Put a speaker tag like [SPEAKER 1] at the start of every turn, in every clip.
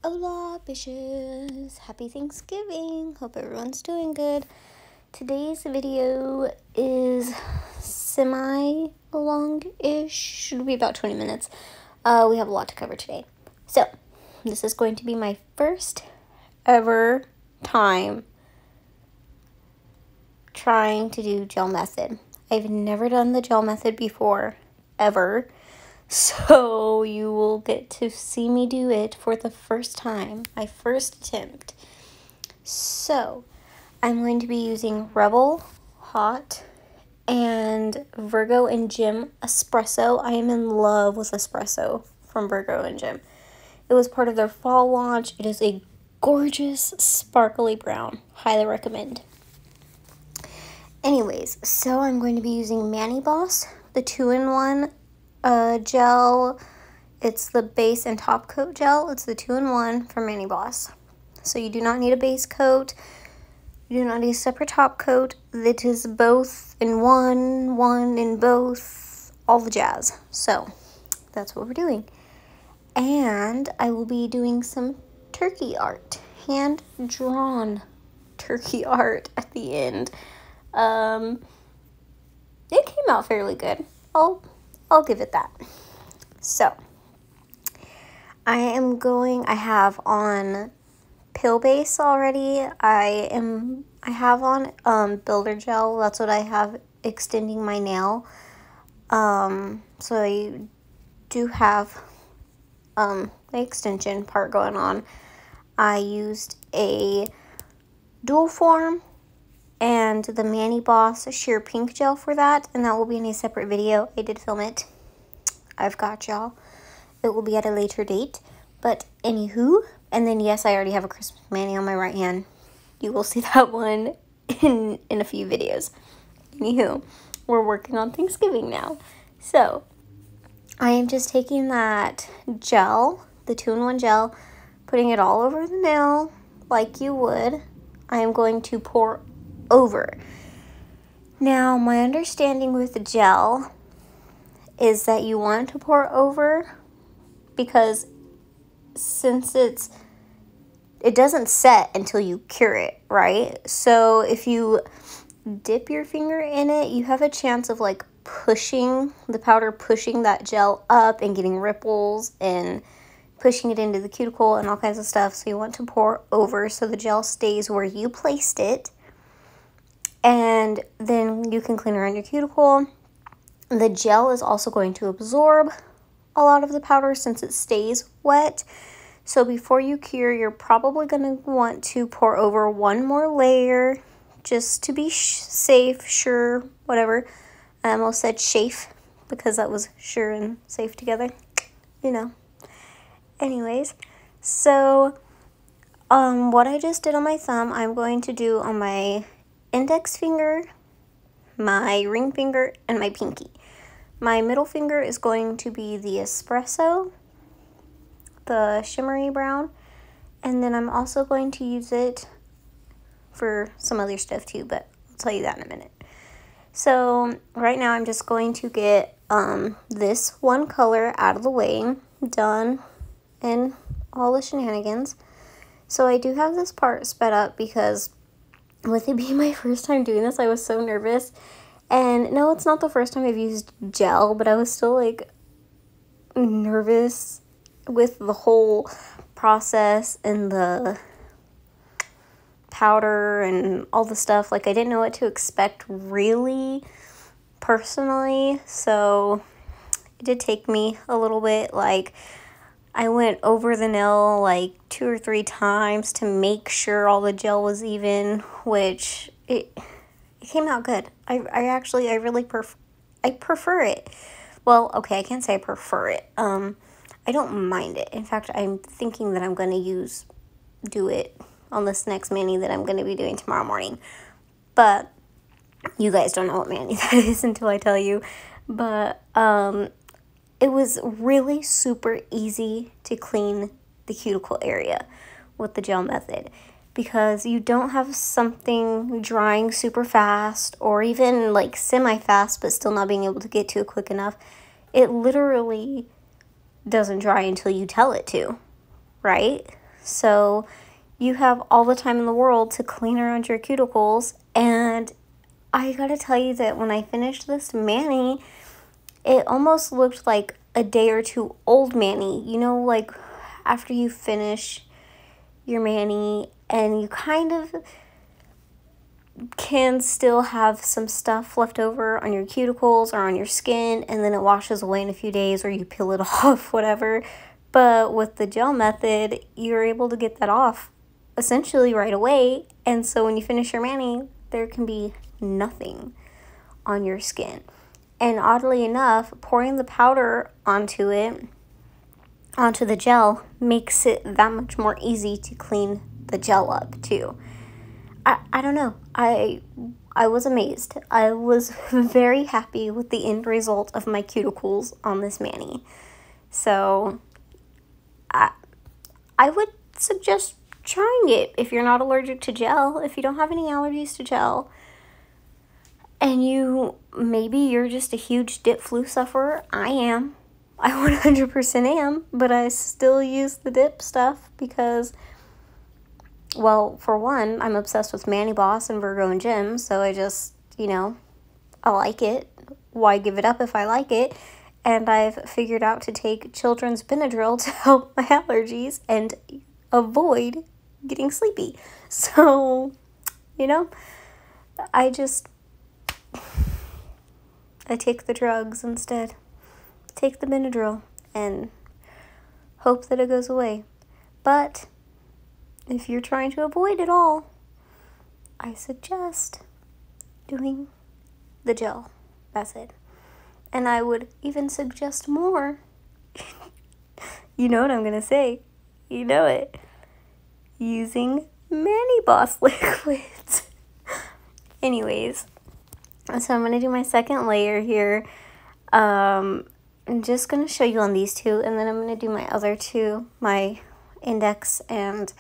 [SPEAKER 1] Hola, bitches. Happy Thanksgiving. Hope everyone's doing good. Today's video is semi-long-ish. Should be about 20 minutes. We have a lot to cover today. So, this is going to be my first ever time trying to do gel method. I've never done the gel method before, ever. So you will get to see me do it for the first time, my first attempt. So I'm going to be using Rebel Hot and Virgo and Jim Espresso. I am in love with espresso from Virgo and Jim. It was part of their fall launch. It is a gorgeous sparkly brown. Highly recommend. Anyways, so I'm going to be using Mani Boss, the 2-in-1 gel. It's the base and top coat gel. It's the 2-in-1 from Mani Boss. So you do not need a base coat. You do not need a separate top coat. It is both in one in both, all the jazz. So that's what we're doing. And I will be doing some turkey art, hand-drawn turkey art at the end. It came out fairly good. I'll give it that. So, I have on pill base already. I have on builder gel. That's what I have extending my nail. So I do have the extension part going on. I used a dual form and the Mani Boss sheer pink gel for that, and that will be in a separate video. I did film it. I've got y'all. It will be at a later date. But anywho, and then yes, I already have a Christmas mani on my right hand. You will see that one in a few videos. Anywho, we're working on Thanksgiving now. So, I am just taking that gel, the 2-in-1 gel, putting it all over the nail like you would. I am going to pour over. Now, my understanding with the gel is that you want to pour over because since it doesn't set until you cure it, right? So if you dip your finger in it, you have a chance of like pushing the powder, pushing that gel up and getting ripples and pushing it into the cuticle and all kinds of stuff. So you want to pour over so the gel stays where you placed it. And then you can clean around your cuticle. The gel is also going to absorb a lot of the powder since it stays wet. So before you cure, you're probably going to want to pour over one more layer just to be safe, sure, whatever. I almost said safe because that was sure and safe together, you know. Anyways, so what I just did on my thumb, I'm going to do on my index finger, my ring finger, and my pinky. My middle finger is going to be the espresso, the shimmery brown, and then I'm also going to use it for some other stuff too, but I'll tell you that in a minute. So right now I'm just going to get this one color out of the way, done, and all the shenanigans. So I do have this part sped up because with it being my first time doing this, I was so nervous. And no, it's not the first time I've used gel, but I was still like nervous with the whole process and the powder and all the stuff. Like I didn't know what to expect really personally. So it did take me a little bit. Like I went over the nail like 2 or 3 times to make sure all the gel was even, which it came out good. I prefer it. Well, okay, I can't say I prefer it. I don't mind it. In fact, I'm thinking that I'm going to do it on this next mani that I'm going to be doing tomorrow morning. But you guys don't know what mani that is until I tell you. But it was really super easy to clean the cuticle area with the gel method, because you don't have something drying super fast or even like semi-fast but still not being able to get to it quick enough. It literally doesn't dry until you tell it to, right? So you have all the time in the world to clean around your cuticles. And I gotta tell you that when I finished this mani, it almost looked like a day or two old mani. You know, like after you finish your mani and you kind of can still have some stuff left over on your cuticles or on your skin, and then it washes away in a few days or you peel it off, whatever. But with the gel method, you're able to get that off essentially right away. And so when you finish your mani, there can be nothing on your skin. And oddly enough, pouring the powder onto it, onto the gel, makes it that much more easy to clean the gel up too. I don't know. I was amazed. I was very happy with the end result of my cuticles on this mani. So I would suggest trying it if you're not allergic to gel, if you don't have any allergies to gel, and maybe you're just a huge dip flu sufferer. I am. I 100% am, but I still use the dip stuff because, well, for one, I'm obsessed with Manny Boss and Virgo and Jim, so I just, I like it. Why give it up if I like it? And I've figured out to take children's Benadryl to help my allergies and avoid getting sleepy. So, I take the drugs instead. Take the Benadryl and hope that it goes away. But if you're trying to avoid it all, I suggest doing the gel. That's it. And I would even suggest more. You know what I'm going to say. You know it. Using Manny Boss liquids. Anyways, so I'm going to do my second layer here. I'm just going to show you on these two, and then I'm going to do my other two, my index and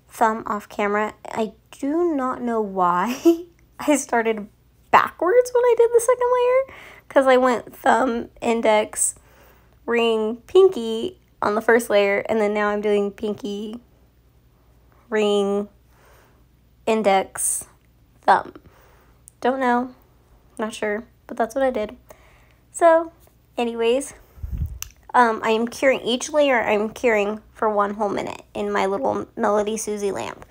[SPEAKER 1] thumb off camera. I do not know why I started backwards when I did the second layer, because I went thumb, index, ring, pinky on the first layer, and then now I'm doing pinky, ring, index, thumb. Don't know, not sure, but that's what I did. So, anyways, I am curing each layer. I'm curing for 1 whole minute in my little Melody Susie lamp.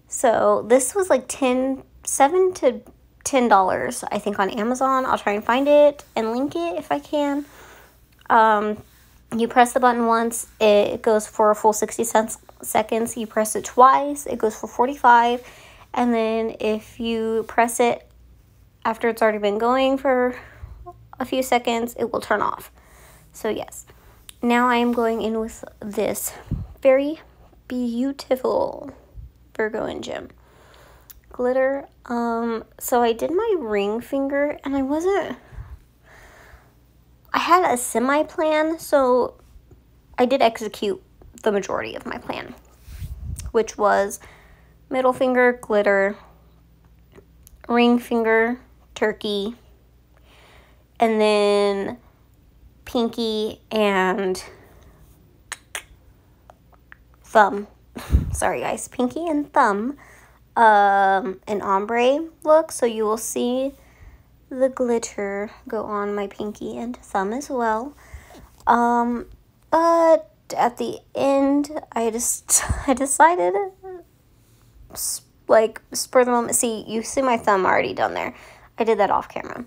[SPEAKER 1] So this was like $7 to $10, I think, on Amazon. I'll try and find it and link it if I can. You press the button once, it goes for a full 60 seconds. You press it twice, it goes for 45. And then if you press it after it's already been going for a few seconds, it will turn off. So yes, now I am going in with this very beautiful Virgo and Jim glitter. So I did my ring finger, and I had a semi-plan, so I did execute the majority of my plan, which was middle finger, glitter, ring finger, turkey, and then pinky and thumb. Sorry guys, pinky and thumb, an ombre look, so you will see the glitter go on my pinky and thumb as well. But at the end, I decided, like, spur of the moment. See, you see my thumb already done there. I did that off camera.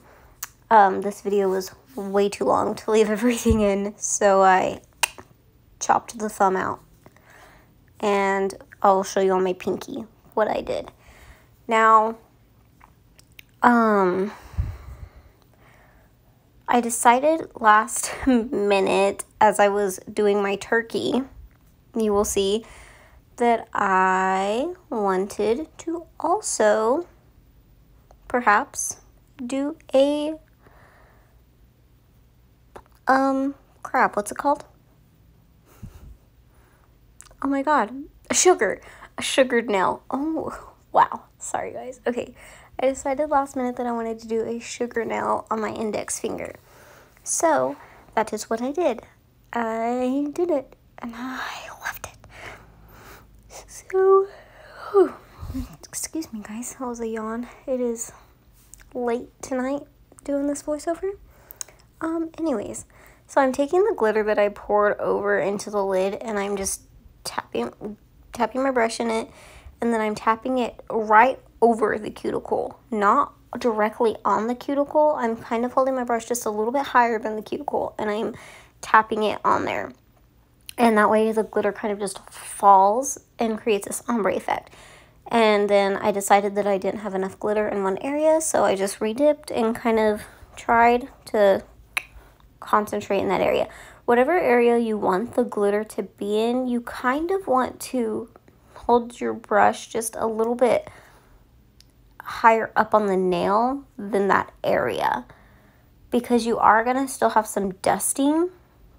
[SPEAKER 1] This video was way too long to leave everything in, so I chopped the thumb out. And I'll show you on my pinky what I did. Now, I decided last minute as I was doing my turkey, you will see that I wanted to also perhaps do a, crap, what's it called? Oh my god, a sugared nail. Oh, wow, sorry guys. Okay, I decided last minute that I wanted to do a sugar nail on my index finger. So, that is what I did. I did it, and I loved it. that was a yawn. It is late tonight doing this voiceover. Anyways, so I'm taking the glitter that I poured over into the lid, and I'm just tapping my brush in it, and then I'm tapping it right over the cuticle, not directly on the cuticle. I'm kind of holding my brush just a little bit higher than the cuticle, and I'm tapping it on there. And that way the glitter kind of just falls and creates this ombre effect. And then I decided that I didn't have enough glitter in one area, so I just redipped and kind of tried to concentrate in that area. Whatever area you want the glitter to be in, you kind of want to hold your brush just a little bit higher up on the nail than that area, because you are going to still have some dusting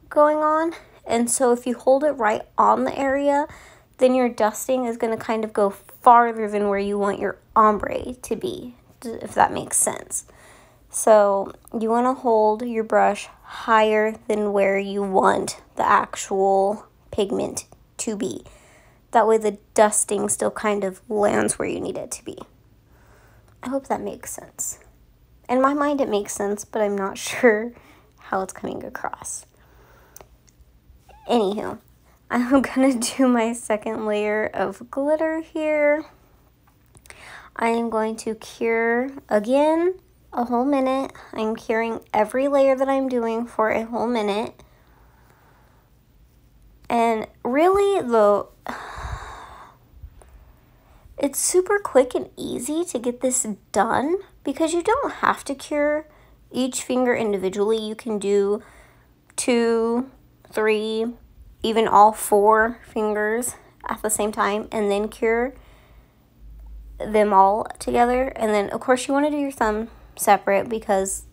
[SPEAKER 1] going on. And so if you hold it right on the area, then your dusting is going to kind of go farther than where you want your ombre to be, if that makes sense. So you want to hold your brush higher than where you want the actual pigment to be. That way the dusting still kind of lands where you need it to be. I hope that makes sense. In my mind it makes sense, but I'm not sure how it's coming across. Anywho, I'm going to do my second layer of glitter here. I am going to cure again a whole minute. I'm curing every layer that I'm doing for a whole minute. And really, though, it's super quick and easy to get this done because you don't have to cure each finger individually. You can do 2, 3, even all 4 fingers at the same time and then cure them all together. And then, of course, you want to do your thumb separate because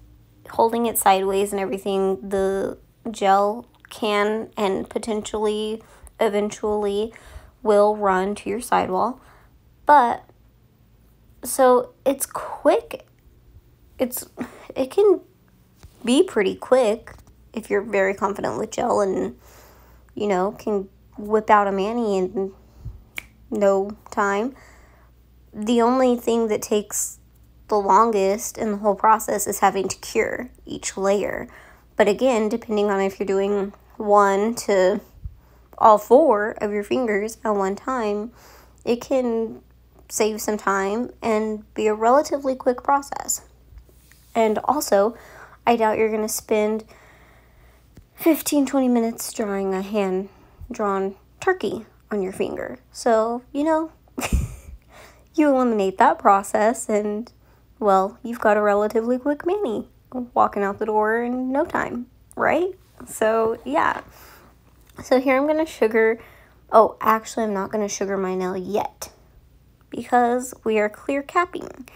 [SPEAKER 1] holding it sideways and everything, the gel can and potentially eventually will run to your sidewall. But so it's quick. It can be pretty quick if you're very confident with gel and, you know, can whip out a mani in no time. The only thing that takes the longest in the whole process is having to cure each layer. But again, depending on if you're doing 1 to all 4 of your fingers at one time, it can save some time and be a relatively quick process. And also, I doubt you're going to spend 15-20 minutes drawing a hand-drawn turkey on your finger. So, you know, you eliminate that process and, well, you've got a relatively quick mani walking out the door in no time, right? So, yeah. So here I'm going to sugar. Oh, actually, I'm not going to sugar my nail yet because we are clear capping.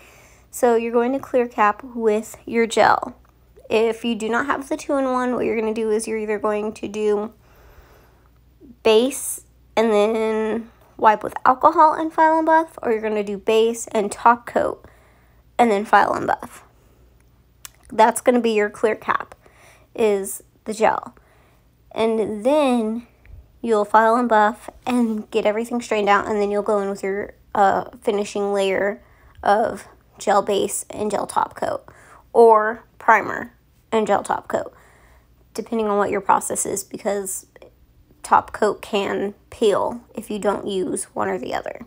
[SPEAKER 1] So you're going to clear cap with your gel. If you do not have the 2-in-1, what you're going to do is you're either going to do base and then wipe with alcohol and file and buff, or you're going to do base and top coat and then file and buff. That's going to be your clear cap, is the gel. And then you'll file and buff and get everything straightened out, and then you'll go in with your finishing layer of gel base and gel top coat, or primer and gel top coat, depending on what your process is, because top coat can peel if you don't use one or the other.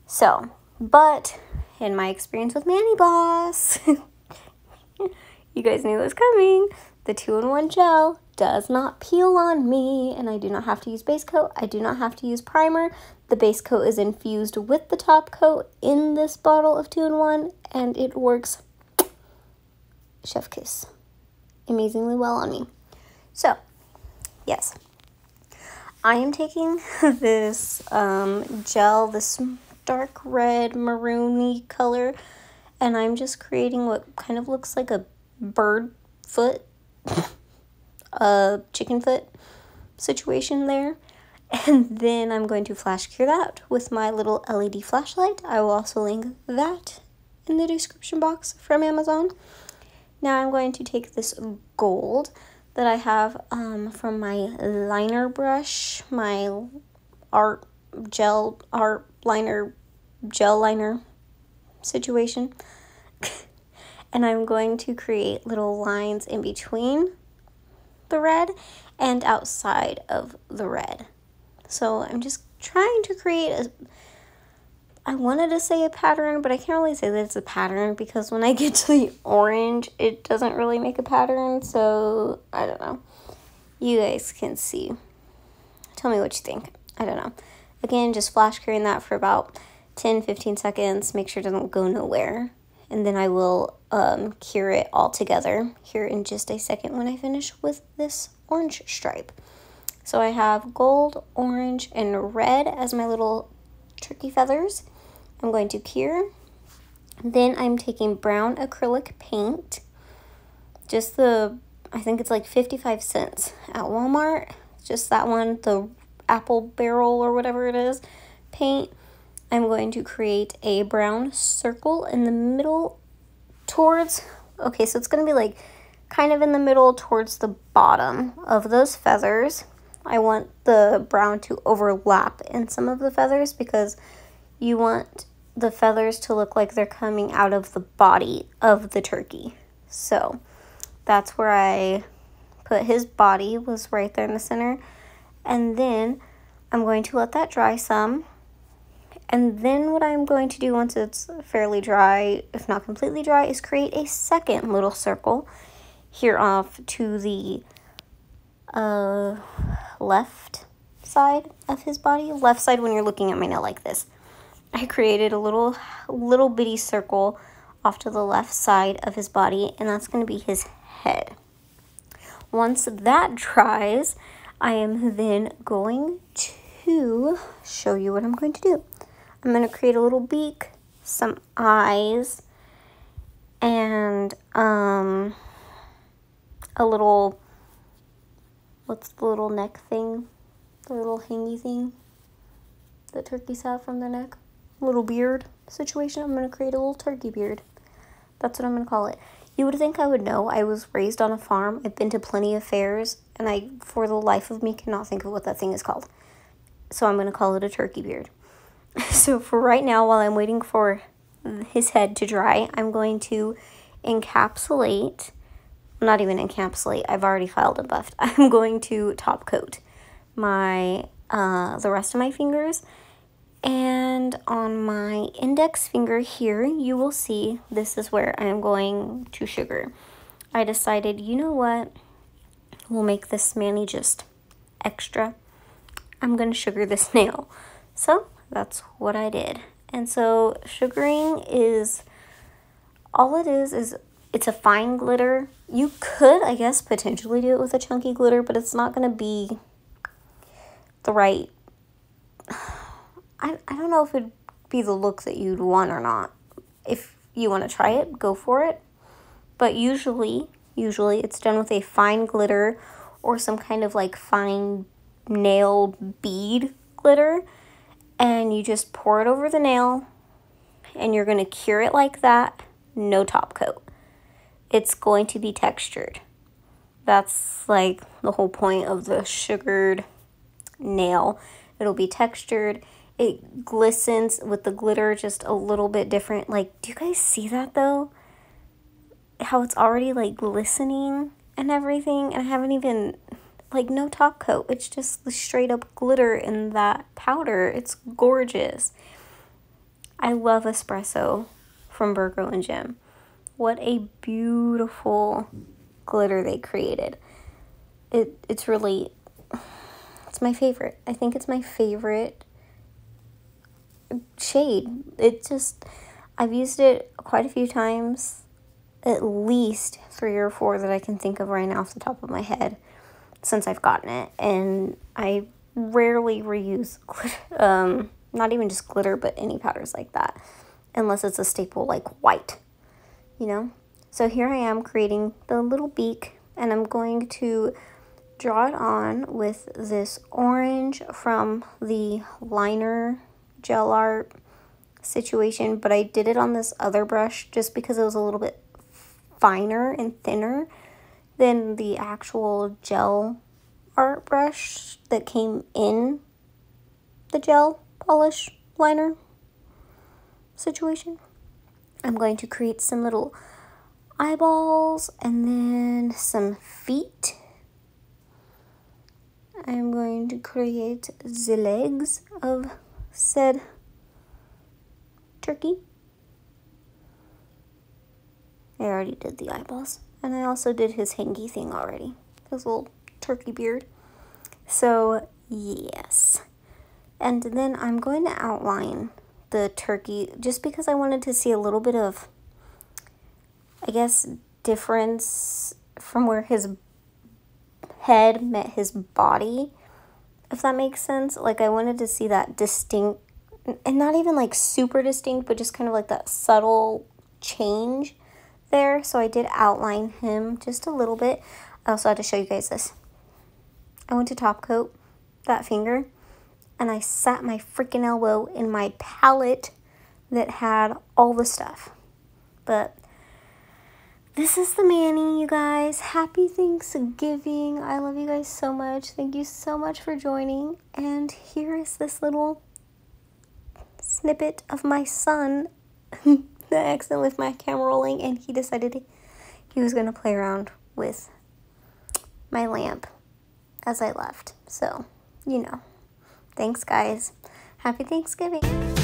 [SPEAKER 1] So, but in my experience with Mani Boss, you guys knew it was coming. The 2-in-1 gel does not peel on me, and I do not have to use base coat. I do not have to use primer. The base coat is infused with the top coat in this bottle of 2-in-1, and it works chef kiss amazingly well on me. So, yes, I am taking this gel, this dark red maroony color, and I'm just creating what kind of looks like a bird foot, a chicken foot situation there. And then I'm going to flash cure that with my little LED flashlight. I will also link that in the description box from Amazon. Now I'm going to take this gold that I have from my liner brush, my gel liner situation. And I'm going to create little lines in between the red and outside of the red. So I'm just trying to create a, I wanted to say a pattern, but I can't really say that it's a pattern because when I get to the orange, it doesn't really make a pattern. So I don't know. You guys can see. Tell me what you think. I don't know. Again, just flash curing that for about 10-15 seconds. Make sure it doesn't go nowhere. And then I will cure it all together here in just a second when I finish with this orange stripe. So I have gold, orange, and red as my little turkey feathers. I'm going to cure. Then I'm taking brown acrylic paint. Just the, I think it's like 55 cents at Walmart. Just that one, the apple barrel or whatever it is, paint. I'm going to create a brown circle in the middle towards, okay, so it's going to be like kind of in the middle towards the bottom of those feathers. I want the brown to overlap in some of the feathers because you want the feathers to look like they're coming out of the body of the turkey. So that's where I put his body, was right there in the center. And then I'm going to let that dry some. And then what I'm going to do once it's fairly dry, if not completely dry, is create a second little circle here off to the left side of his body. Left side when you're looking at my nail like this. I created a little bitty circle off to the left side of his body, and that's going to be his head. Once that dries, I am then going to show you what I'm going to do. I'm going to create a little beak, some eyes, and a little, what's the little neck thing? The little hangy thing that turkeys have from their neck? A little beard situation. I'm going to create a little turkey beard. That's what I'm going to call it. You would think I would know. I was raised on a farm. I've been to plenty of fairs, and I, for the life of me, cannot think of what that thing is called. So I'm going to call it a turkey beard. So for right now, while I'm waiting for his head to dry, I'm going to encapsulate, not even encapsulate, I've already filed and buffed. I'm going to top coat my, the rest of my fingers. And on my index finger here, you will see this is where I'm going to sugar. I decided, you know what, we'll make this Manny just extra. I'm going to sugar this nail. So that's what I did. And so sugaring is, all it is it's a fine glitter. You could, I guess, potentially do it with a chunky glitter, but it's not going to be the right, I don't know if it'd be the look that you'd want or not. If you want to try it, go for it. But usually it's done with a fine glitter or some kind of like fine nail bead glitter. And you just pour it over the nail, and you're going to cure it like that, no top coat. It's going to be textured. That's like the whole point of the sugared nail. It'll be textured. It glistens with the glitter just a little bit different. Like, do you guys see that though? How it's already like glistening and everything, and I haven't even, like, no top coat. It's just the straight up glitter in that powder. It's gorgeous. I love espresso from Virgo and Jim. What a beautiful glitter they created. It's really, it's my favorite. I think it's my favorite shade. It just, I've used it quite a few times, at least 3 or 4 that I can think of right now off the top of my head since I've gotten it. And I rarely reuse glitter, not even just glitter, but any powders like that, unless it's a staple like white, you know. So here I am creating the little beak, and I'm going to draw it on with this orange from the liner gel art situation, but I did it on this other brush just because it was a little bit finer and thinner than the actual gel art brush that came in the gel polish liner situation. I'm going to create some little eyeballs and then some feet. I'm going to create the legs of said turkey. I already did the eyeballs. And I also did his hangy thing already. His little turkey beard. So, yes. And then I'm going to outline the turkey just because I wanted to see a little bit of, I guess, difference from where his head met his body, if that makes sense. Like, I wanted to see that distinct, and not even like super distinct, but just kind of like that subtle change there. So I did outline him just a little bit. I also had to show you guys this. I went to top coat that finger, and I sat my freaking elbow in my palette that had all the stuff. But this is the Manny, you guys. Happy Thanksgiving. I love you guys so much. Thank you so much for joining. And here is this little snippet of my son that I accidentally left my camera rolling, and he decided he was going to play around with my lamp as I left. So, you know. Thanks, guys. Happy Thanksgiving.